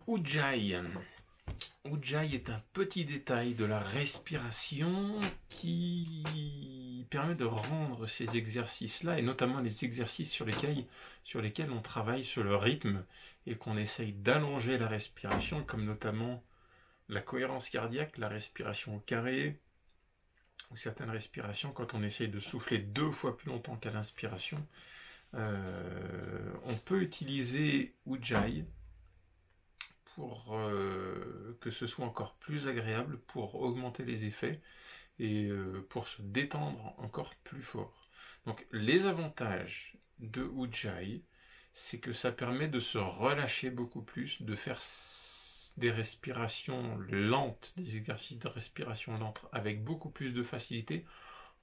Ujjayi. Ujjayi est un petit détail de la respiration qui permet de rendre ces exercices-là, et notamment les exercices sur lesquels on travaille sur le rythme et qu'on essaye d'allonger la respiration, comme notamment la cohérence cardiaque, la respiration au carré, ou certaines respirations quand on essaye de souffler 2 fois plus longtemps qu'à l'inspiration. On peut utiliser Ujjayi pour que ce soit encore plus agréable, pour augmenter les effets et pour se détendre encore plus fort. Donc les avantages de Ujjayi, c'est que ça permet de se relâcher beaucoup plus, de faire des respirations lentes, des exercices de respiration lente avec beaucoup plus de facilité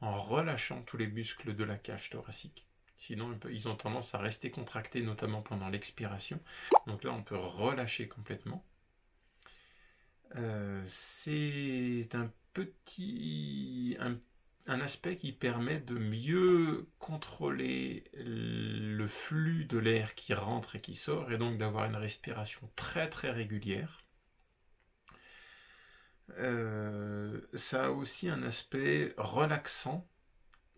en relâchant tous les muscles de la cage thoracique. Sinon, ils ont tendance à rester contractés, notamment pendant l'expiration. Donc là, on peut relâcher complètement. C'est un aspect qui permet de mieux contrôler le flux de l'air qui rentre et qui sort, et donc d'avoir une respiration très très régulière. Ça a aussi un aspect relaxant,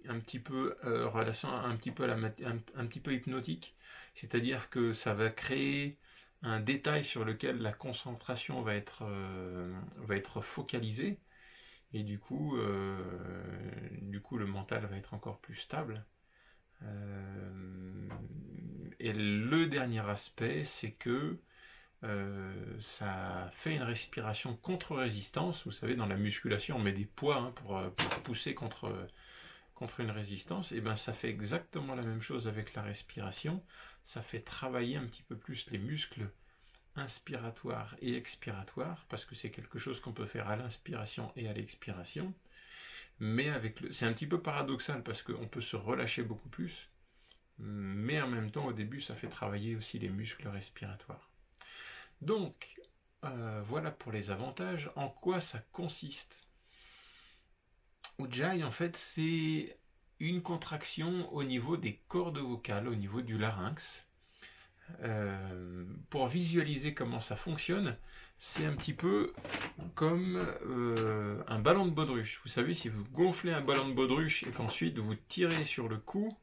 un petit peu un petit peu hypnotique, c'est-à-dire que ça va créer un détail sur lequel la concentration va être focalisée, et du coup le mental va être encore plus stable. Et le dernier aspect, c'est que ça fait une respiration contre-résistance. Vous savez, dans la musculation, on met des poids pour pousser contre une résistance. Et bien, ça fait exactement la même chose avec la respiration. Ça fait travailler un petit peu plus les muscles inspiratoires et expiratoires, parce que c'est quelque chose qu'on peut faire à l'inspiration et à l'expiration. Mais c'est un petit peu paradoxal, parce qu'on peut se relâcher beaucoup plus, mais en même temps, au début, ça fait travailler aussi les muscles respiratoires. Donc, voilà pour les avantages. En quoi ça consiste ? Ujjayi, en fait, c'est une contraction au niveau des cordes vocales, au niveau du larynx. Pour visualiser comment ça fonctionne, c'est un petit peu comme un ballon de baudruche. Vous savez, si vous gonflez un ballon de baudruche et qu'ensuite vous tirez sur le cou,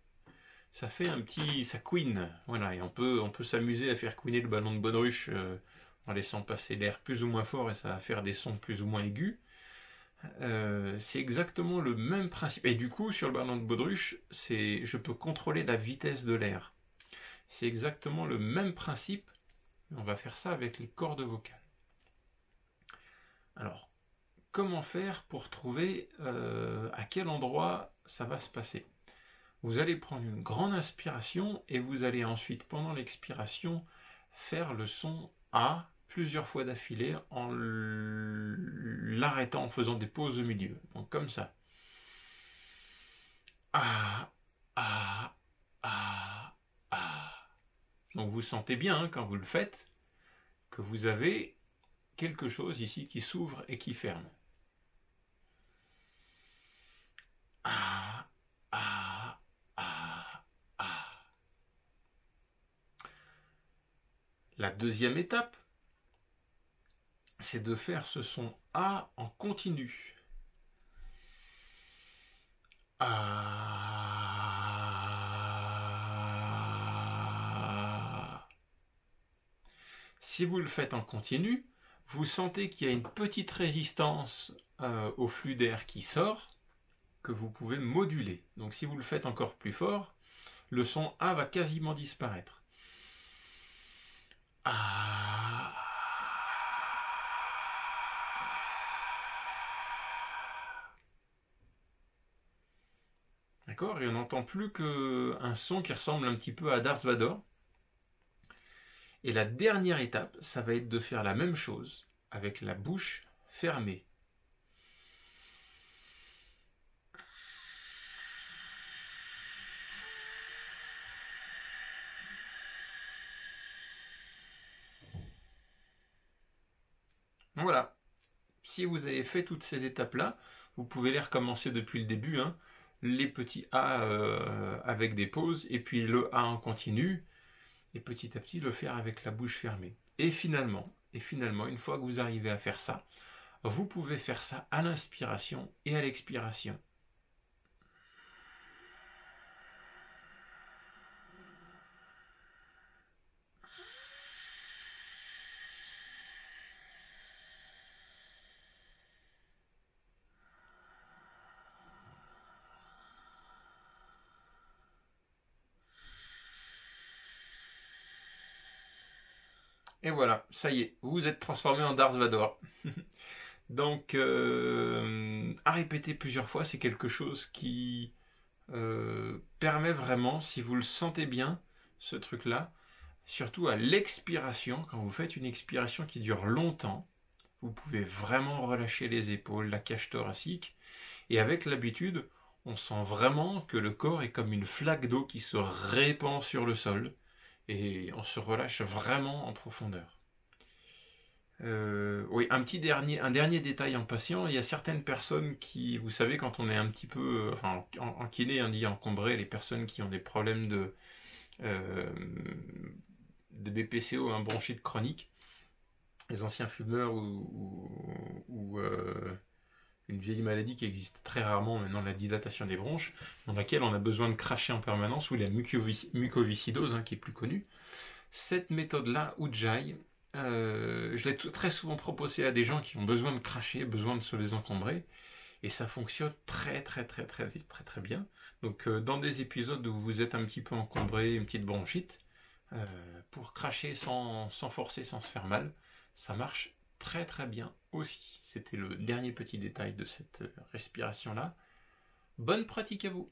ça fait ça couine. Voilà, et on peut s'amuser à faire couiner le ballon de baudruche en laissant passer l'air plus ou moins fort, et ça va faire des sons plus ou moins aigus. C'est exactement le même principe. Et du coup, sur le ballon de baudruche, je peux contrôler la vitesse de l'air. C'est exactement le même principe. On va faire ça avec les cordes vocales. Alors, comment faire pour trouver à quel endroit ça va se passer ? Vous allez prendre une grande inspiration et vous allez ensuite, pendant l'expiration, faire le son A plusieurs fois d'affilée en l'arrêtant, en faisant des pauses au milieu. Donc comme ça. A, A, A, A. Donc vous sentez bien quand vous le faites que vous avez quelque chose ici qui s'ouvre et qui ferme. A, A, A, A. La deuxième étape, c'est de faire ce son A en continu. A. Si vous le faites en continu, vous sentez qu'il y a une petite résistance au flux d'air qui sort, que vous pouvez moduler. Donc si vous le faites encore plus fort, le son A va quasiment disparaître. A. D'accord ? Et on n'entend plus qu'un son qui ressemble un petit peu à Darth Vader. Et la dernière étape, ça va être de faire la même chose avec la bouche fermée. Voilà. Si vous avez fait toutes ces étapes-là, vous pouvez les recommencer depuis le début, hein. Les petits A avec des pauses, et puis le A en continu, et petit à petit le faire avec la bouche fermée. Et finalement, Et finalement, une fois que vous arrivez à faire ça, vous pouvez faire ça à l'inspiration et à l'expiration. Et voilà, ça y est, vous vous êtes transformé en Darth Vader. Donc, à répéter plusieurs fois, c'est quelque chose qui permet vraiment, si vous le sentez bien, ce truc-là, surtout à l'expiration, quand vous faites une expiration qui dure longtemps, vous pouvez vraiment relâcher les épaules, la cage thoracique, et avec l'habitude, on sent vraiment que le corps est comme une flaque d'eau qui se répand sur le sol, et on se relâche vraiment en profondeur. Oui, un dernier détail en patient, il y a certaines personnes qui, vous savez, quand on est un petit peu, enfin, en kiné, on dit encombré, les personnes qui ont des problèmes de BPCO, un bronchite chronique, les anciens fumeurs ou une vieille maladie qui existe très rarement maintenant, la dilatation des bronches, dans laquelle on a besoin de cracher en permanence, ou la mucoviscidose, qui est plus connue. Cette méthode-là, Ujjayi, je l'ai très souvent proposé à des gens qui ont besoin de cracher, besoin de se désencombrer, et ça fonctionne très bien. Donc dans des épisodes où vous êtes un petit peu encombré, une petite bronchite, pour cracher sans forcer, sans se faire mal, ça marche très bien aussi. C'était le dernier petit détail de cette respiration-là. Bonne pratique à vous!